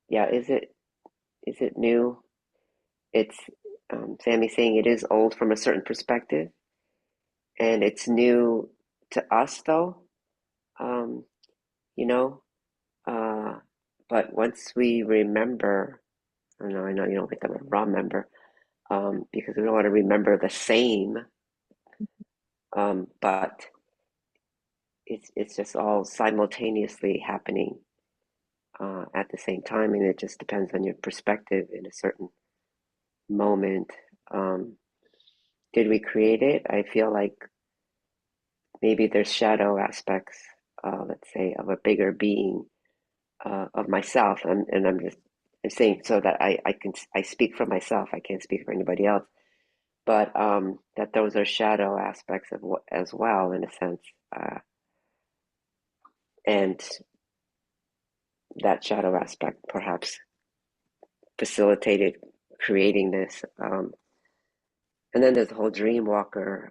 yeah, is it new? It's Sammy's saying it is old from a certain perspective, and it's new to us, though. You know, but once we remember, I know you don't like the word remember, because we don't want to remember the same, but it's just all simultaneously happening at the same time, and it just depends on your perspective in a certain moment. Did we create it? I feel like maybe there's shadow aspects, let's say, of a bigger being, of myself, and I'm saying so that I speak for myself. I can't speak for anybody else, but that those are shadow aspects of what as well, in a sense, and that shadow aspect perhaps facilitated creating this. And then there's the whole Dreamwalker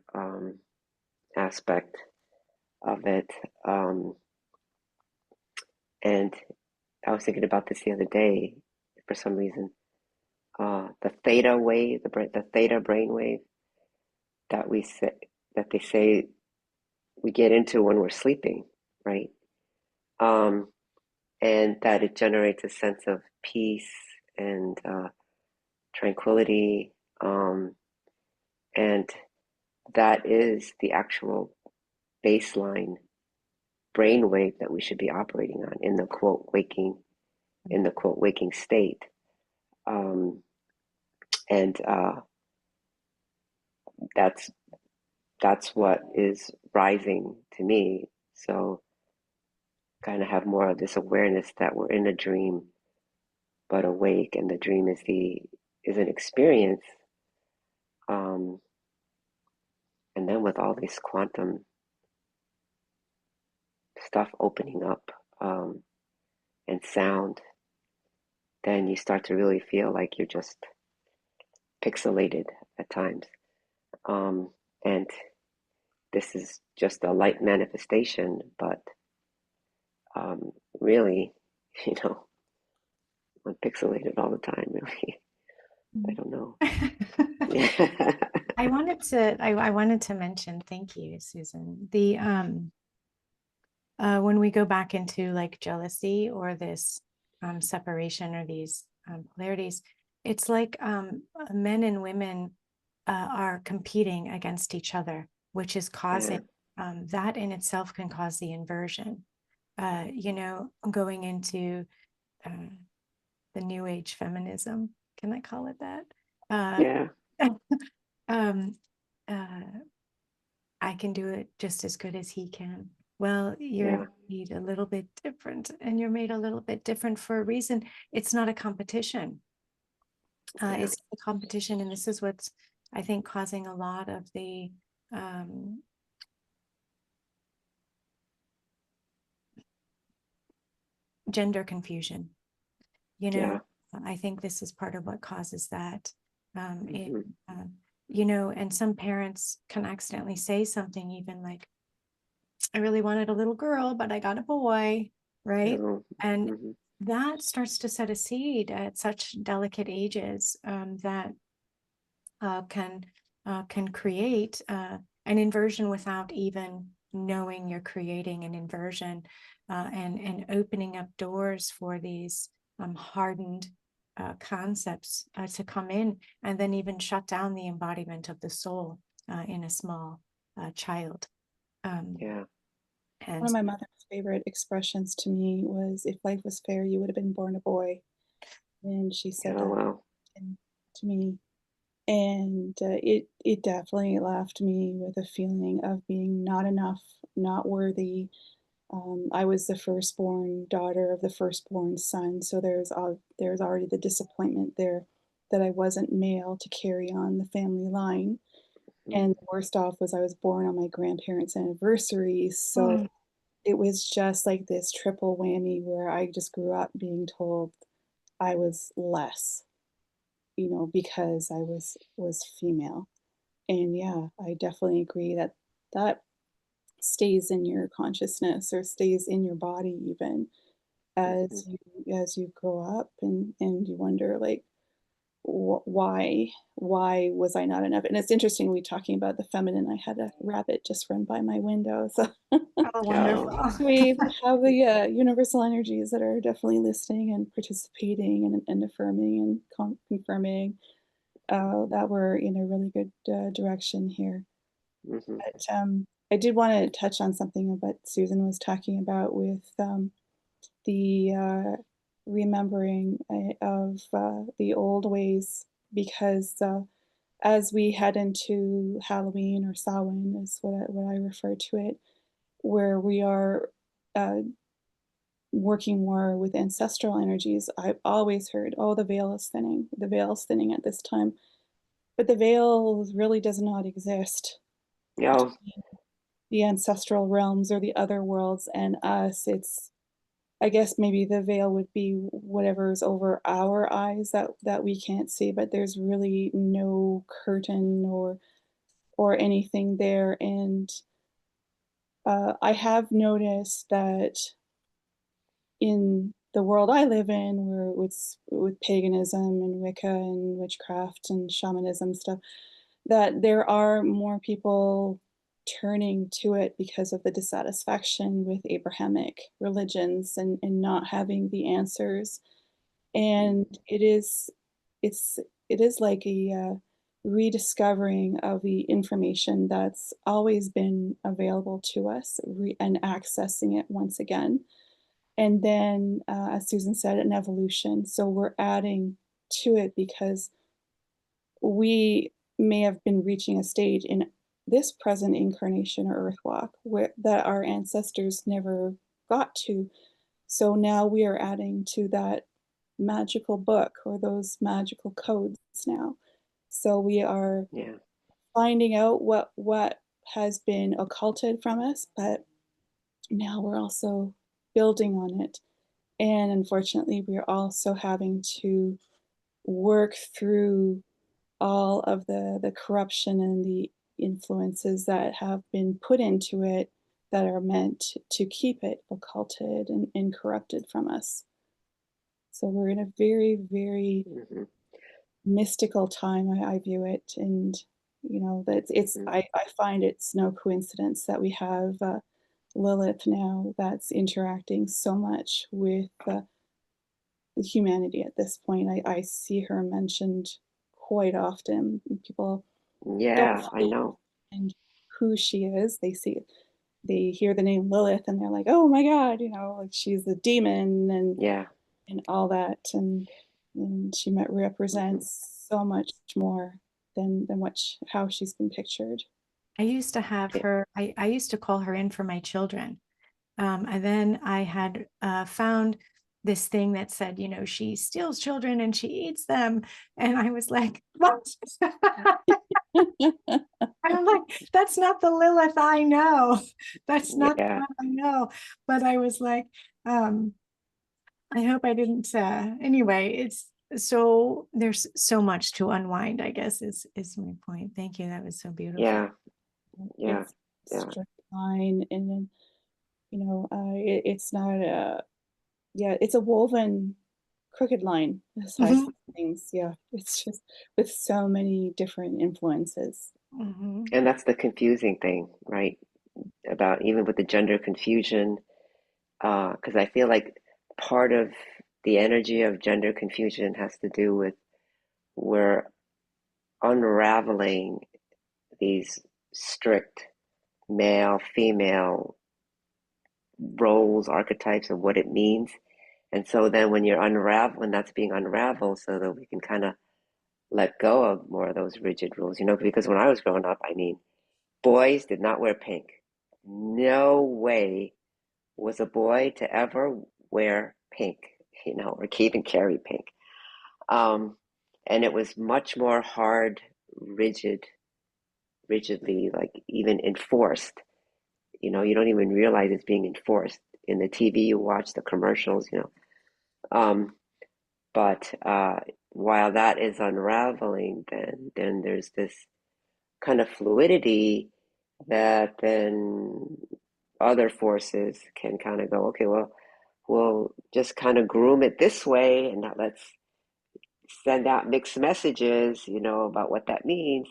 aspect of it. And I was thinking about this the other day for some reason. The theta wave, the theta brainwave that they say we get into when we're sleeping, right? And that it generates a sense of peace and tranquility, and that is the actual baseline brainwave that we should be operating on in the quote waking state. And that's what is rising to me. So kind of have more of this awareness that we're in a dream but awake, and the dream is an experience. And then with all this quantum stuff opening up, and sound, then you start to really feel like you're just pixelated at times. And this is just a light manifestation, but really, you know, I'm pixelated all the time, really. I don't know. I wanted to mention, thank you, Susan. The when we go back into like jealousy or this separation or these polarities, it's like men and women are competing against each other, which is causing that in itself can cause the inversion. You know, going into the new age feminism, can I call it that? Yeah. um, I can do it just as good as he can. Well, you're made a little bit different, and you're made a little bit different for a reason. It's not a competition. It's a competition, and this is what's, I think, causing a lot of the gender confusion. You know, I think this is part of what causes that. You know, and some parents can accidentally say something even like, I really wanted a little girl, but I got a boy, right? And that starts to set a seed at such delicate ages that can create an inversion without even knowing you're creating an inversion, and opening up doors for these hardened concepts to come in, and then even shut down the embodiment of the soul in a small child. One of my mother's favorite expressions to me was, "If life was fair, you would have been born a boy." And she said that to me, and it definitely left me with a feeling of being not enough, not worthy. I was the firstborn daughter of the firstborn son, so there's already the disappointment there that I wasn't male to carry on the family line. And the worst off was I was born on my grandparents' anniversary, so it was just like this triple whammy where I just grew up being told I was less, you know, because I was female. And yeah, I definitely agree that that stays in your consciousness or stays in your body even as you grow up, and you wonder like, why was I not enough? And it's interesting, we talking about the feminine. I had a rabbit just run by my window, so oh, wonderful. we have the universal energies that are definitely listening and participating and affirming and confirming that we're in a really good direction here. But I did want to touch on something that Susan was talking about with the remembering of the old ways, because as we head into Halloween, or Samhain is what I refer to it, where we are working more with ancestral energies. I've always heard, oh, the veil is thinning. The veil is thinning at this time. But the veil really does not exist between the ancestral realms or the other worlds and us. It's, I guess maybe the veil would be whatever's over our eyes that we can't see, but there's really no curtain or anything there. And I have noticed that in the world I live in, where with paganism and Wicca and witchcraft and shamanism stuff, that there are more people turning to it because of the dissatisfaction with Abrahamic religions and not having the answers. And it is like a rediscovering of the information that's always been available to us, and accessing it once again. And then, as Susan said, an evolution. So we're adding to it because we may have been reaching a stage in this present incarnation or earth walk where that our ancestors never got to. So now we are adding to that magical book or those magical codes now. So we are finding out what has been occulted from us, but now we're also building on it. And unfortunately, we're also having to work through all of the corruption and the influences that have been put into it that are meant to keep it occulted and corrupted from us. So we're in a very, very Mm-hmm. mystical time, I view it. And, you know, that it's, Mm-hmm. I find it's no coincidence that we have Lilith now that's interacting so much with humanity at this point. I see her mentioned quite often. People don't Yeah, I fully know. understand who she is. They hear the name Lilith and they're like, oh my God, you know, like she's a demon Yeah. and all that. And she Mm-hmm. represents so much more than how she's been pictured. I used to have Yeah. her, I used to call her in for my children. And then I had found this thing that said, you know, she steals children and she eats them. And I was like, what? I'm like, that's not the Lilith I know. That's not the Yeah. one I know. But I was like, um, I hope I didn't. Anyway, it's so there's so much to unwind, I guess is my point. Thank you. That was so beautiful. Yeah. Yeah. It's Yeah. straight line, and then it's not a yeah, it's a woven crooked line as I see Mhm. things. Yeah, it's just with so many different influences. Mhm. And that's the confusing thing, right? About even with the gender confusion, because I feel like part of the energy of gender confusion has to do with we're unraveling these strict male, female roles, archetypes of what it means. And so then when that's being unraveled, so that we can kind of let go of more of those rigid rules, because when I was growing up, I mean, boys did not wear pink. No way was a boy to ever wear pink, or even carry pink. Um, and it was much more rigidly, like even enforced. You don't even realize it's being enforced in the TV you watch, the commercials. Um, but while that is unraveling, then there's this kind of fluidity that then other forces can kind of go, okay, well, we'll just kind of groom it this way, and let's send out mixed messages, about what that means.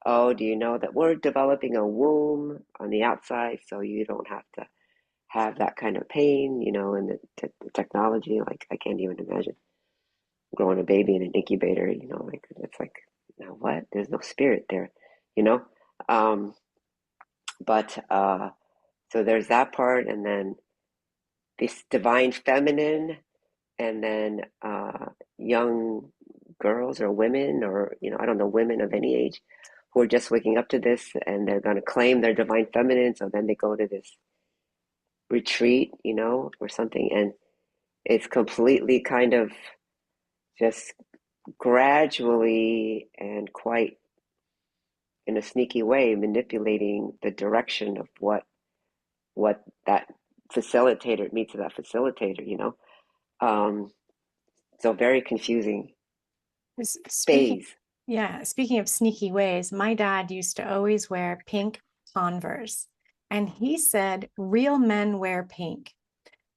Oh, do you know that we're developing a womb on the outside, so you don't have to have that kind of pain, and the technology, like I can't even imagine growing a baby in an incubator, like it's like, now what? There's no spirit there, you know? Um, but so there's that part, and then this divine feminine, and then young girls or women, or I don't know, women of any age who are just waking up to this, and they're going to claim their divine feminine. So then they go to this retreat, or something, and it's completely kind of just gradually and quite in a sneaky way manipulating the direction of what that facilitator meets that facilitator. Um, so very confusing Speaking, phase. yeah, speaking of sneaky ways, my dad used to always wear pink Converse. And he said real men wear pink.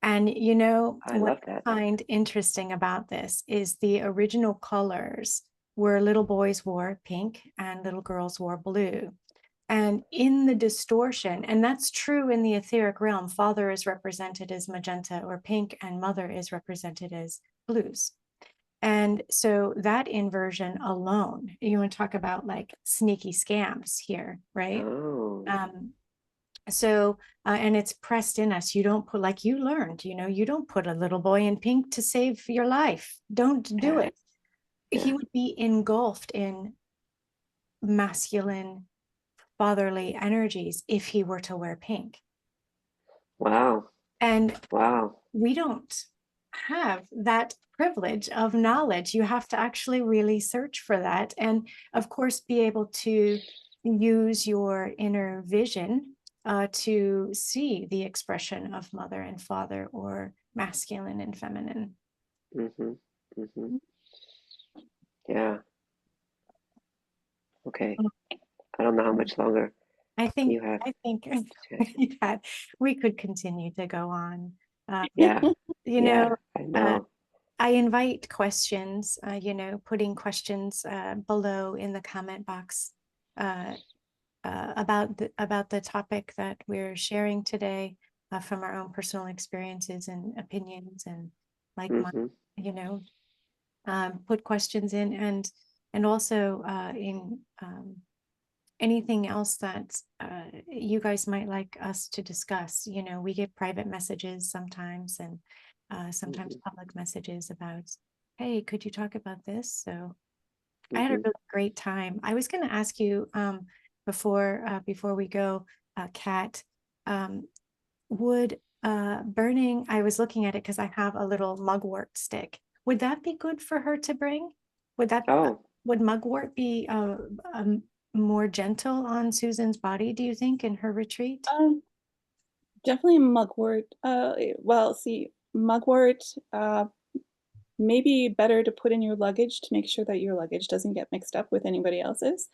And I what love that. I find interesting about this is the original colors where little boys wore pink and little girls wore blue. And in the distortion, and that's true in the etheric realm, father is represented as magenta or pink, and mother is represented as blues. And so that inversion alone, you want to talk about like sneaky scams here, right? Oh, Um, and it's pressed in us. You don't put, like you learned, you don't put a little boy in pink to save your life. Don't do yeah, it. He yeah. would be engulfed in masculine, fatherly energies if he were to wear pink. Wow, And wow. we don't have that privilege of knowledge. You have to actually really search for that. And of course, be able to use your inner vision to see the expression of mother and father or masculine and feminine. Mm-hmm, mm-hmm. Yeah. Okay. I don't know how much longer I think you have. I think To, that we could continue to go on. Uh, yeah, you yeah. know, I uh, know. I invite questions, putting questions below in the comment box about the topic that we're sharing today, from our own personal experiences and opinions, and like put questions in, and also in anything else that you guys might like us to discuss. We get private messages sometimes, and sometimes public messages about, hey, could you talk about this? So I had a really great time. I was going to ask you before we go, Kat, would burning, I was looking at it because I have a little mugwort stick. Would that be good for her to bring? Would mugwort be more gentle on Susan's body, do you think, in her retreat? Definitely mugwort. Well, see, mugwort may be better to put in your luggage to make sure that your luggage doesn't get mixed up with anybody else's.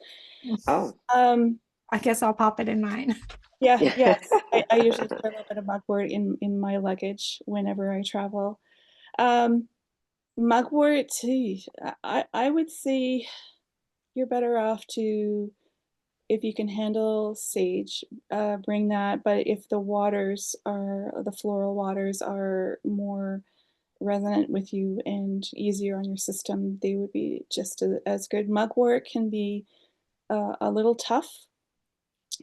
I guess I'll pop it in mine. Yeah, yes. I usually put a little bit of mugwort in my luggage whenever I travel. Mugwort, I would say you're better off to, if you can handle sage, bring that. But if the floral waters are more resonant with you and easier on your system, they would be just as good. Mugwort can be a little tough.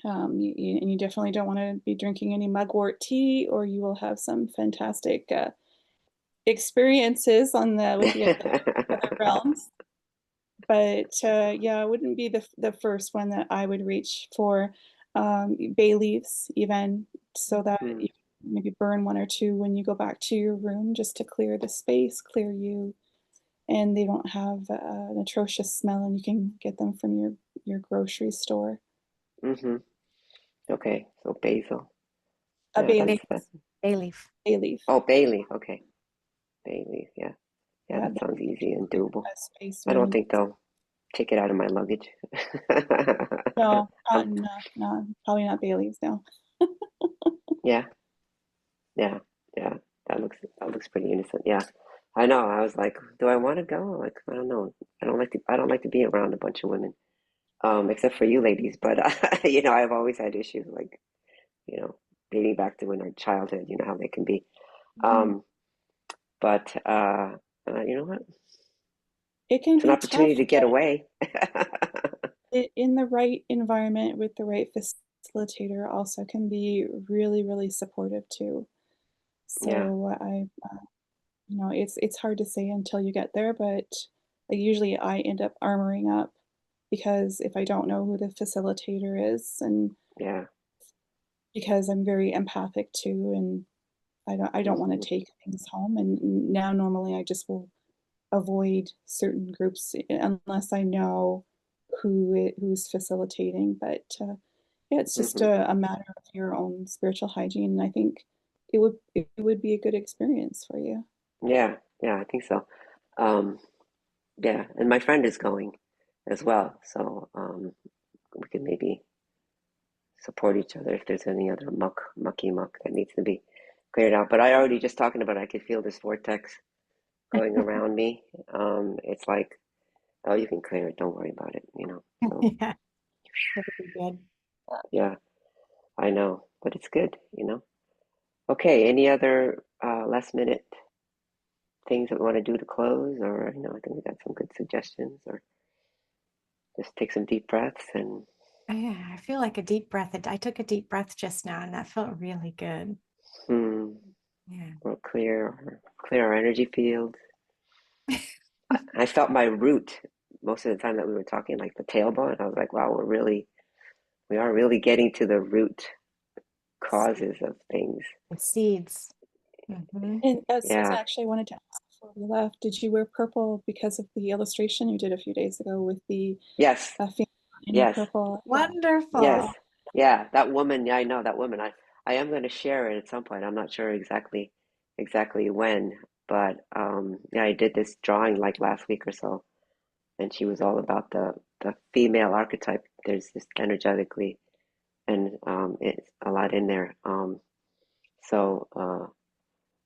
You definitely don't want to be drinking any mugwort tea, or you will have some fantastic experiences with the other realms. But yeah, it wouldn't be the first one that I would reach for. Bay leaves, even, so that you maybe burn one or two when you go back to your room, just to clear the space, clear you, and they don't have an atrocious smell, and you can get them from your grocery store. Okay, so basil. Bay leaf. Bay leaf. Bay leaf. Oh, bay leaf. Okay, bay leaf. Yeah, that sounds easy and doable. I don't think they'll take it out of my luggage. No, no, probably not bay leaves. No. Yeah. That looks pretty innocent. Yeah, I know. I was like, do I want to go? Like, I don't know. I don't like to be around a bunch of women, except for you ladies. But I've always had issues, like, dating back to when our childhood. You know how they can be. But you know what? It can It's an be opportunity tough, to get away. in the right environment with the right facilitator also can be really, really supportive too. So it's hard to say until you get there, but usually I end up armoring up, because if I don't know who the facilitator is, and because I'm very empathic too, and I don't want to take things home, and now normally I just will avoid certain groups unless I know who's facilitating. But yeah, it's just a matter of your own spiritual hygiene, and I think it would be a good experience for you. Yeah, I think so. Yeah, and my friend is going as well, so we can maybe support each other if there's any other mucky muck that needs to be cleared out. But I already, just talking about it, I could feel this vortex going around me. It's like, oh, you can clear it, don't worry about it, So, yeah, that'd be good. Yeah, I know, but it's good, Okay, any other last minute things that we want to do to close? Or, I think we got some good suggestions, or just take some deep breaths and Yeah, I feel like a deep breath. I took a deep breath just now, and that felt really good. Yeah. or clear our energy field. I felt my root most of the time that we were talking, like the tailbone. I was like, wow, we are really getting to the root causes of things. The seeds. And Susan, actually, I wanted to ask before we left, did you wear purple because of the illustration you did a few days ago with the Yes. Yes. purple? Wonderful. Yes. Yeah, that woman. Yeah, I know that woman. I am going to share it at some point. I'm not sure exactly when, but yeah, I did this drawing like last week or so, and she was all about the female archetype. There's this energetically, and it's a lot in there. So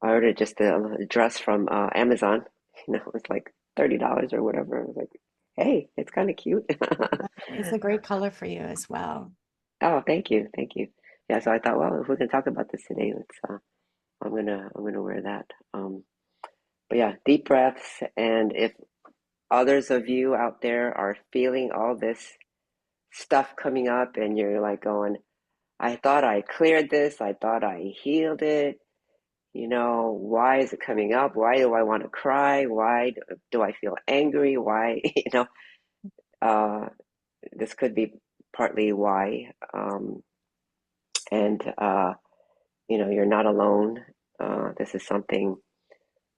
I ordered just a dress from Amazon, it's like $30 or whatever. I was like, hey, it's kind of cute. It's a great color for you as well. Oh, thank you, thank you. Yeah, so I thought, well, if we're gonna talk about this today, let's. I'm gonna wear that. But yeah, deep breaths, and if others of you out there are feeling all this stuff coming up, and you're like going, I thought I cleared this, I thought I healed it. Why is it coming up? Why do I want to cry? Why do I feel angry? Why, uh, this could be partly why. And, you're not alone. This is something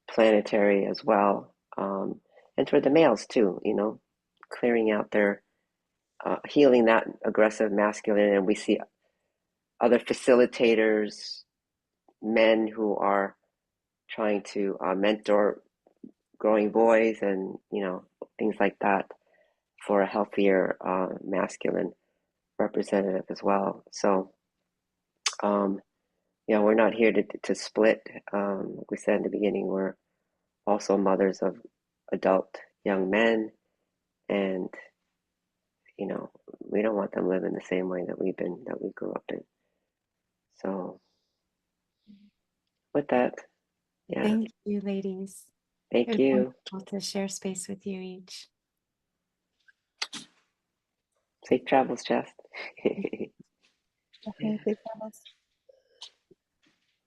planetary as well. And for the males too, clearing out their, healing that aggressive masculine. And we see other facilitators, men who are trying to mentor growing boys and things like that for a healthier masculine representative as well. So we're not here to split. Like we said in the beginning, we're also mothers of adult young men, and we don't want them living the same way that we grew up in. So with that, yeah, Thank you, ladies. It thank was you. wonderful to share space with you each. Safe travels, Jess. Definitely safe travels.